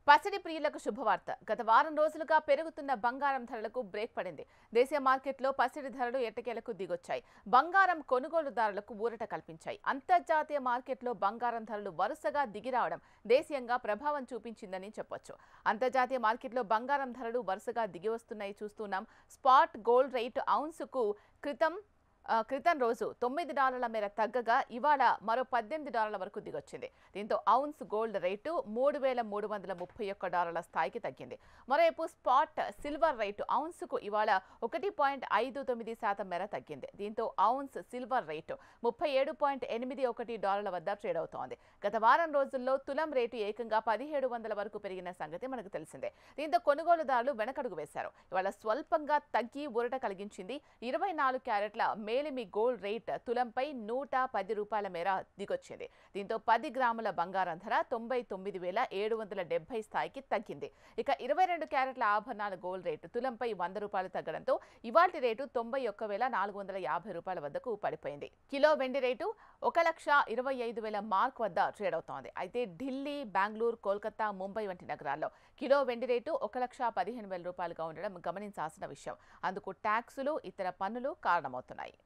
పసిడి ప్రియులకు శుభవార్త. గత వారం రోజులుగా పెరుగుతున్న బంగారం ధరలకు బ్రేక్ పడింది. దేశీయ మార్కెట్లో పసిడి ధరలు ఎట్టకేలకు దిగొచ్చాయి. బంగారం కొనుగోలుదారులకు ఊరట కల్పించాయి. అంతర్జాతీయ మార్కెట్లో బంగారం ధరలు వరుసగా దిగిరావడం దేశీయంగా ప్రభావం చూపించిందని చెప్పొచ్చు. అంతర్జాతీయ మార్కెట్లో బంగారం ధరలు వరుసగా దిగివస్తున్నాయి చూస్తున్నాం. స్పాట్ గోల్డ్ రేటు ఔన్సుకు క్రితం రోజు $9 మేర తగ్గగా ఇవాళ మరో $18 వరకు దిగొచ్చింది. దీంతో ఔన్స్ గోల్డ్ రేటు $3,331 స్థాయికి తగ్గింది. మరోవైపు స్పాట్ సిల్వర్ రేటు ఔన్సుకు ఇవాళ 1.59% మేర తగ్గింది. దీంతో ఔన్స్ సిల్వర్ రేటు $37.81 వద్ద ట్రేడ్ అవుతోంది. గత వారం రోజుల్లో తులం రేటు ఏకంగా 1700 వరకు పెరిగిన సంగతి మనకు తెలిసిందే. దీంతో కొనుగోలుదారులు వెనకడుగు వేశారు. ఇవాళ స్వల్పంగా తగ్గి ఊరట కలిగించింది. 24 క్యారెట్ల మేలిమి గోల్డ్ రేట్ తులంపై $110 మేర దిగొచ్చింది. దీంతో 10 గ్రాముల బంగారం ధర 99,770 స్థాయికి తగ్గింది. ఇక 22 క్యారెట్ల ఆభరణాల గోల్డ్ రేటు తులంపై $100 తగ్గడంతో ఇవాల్టి రేటు $91,450 వద్దకు పడిపోయింది. కిలో వెండి రేటు 1,25,000 మార్క్ వద్ద ట్రేడ్ అవుతోంది. అయితే ఢిల్లీ, బెంగళూరు, కోల్కతా, ముంబై వంటి నగరాల్లో కిలో వెండి రేటు $1,15,000గా ఉండడం గమనించాల్సిన విషయం. అందుకు ట్యాక్సులు, ఇతర పన్నులు కారణమవుతున్నాయి.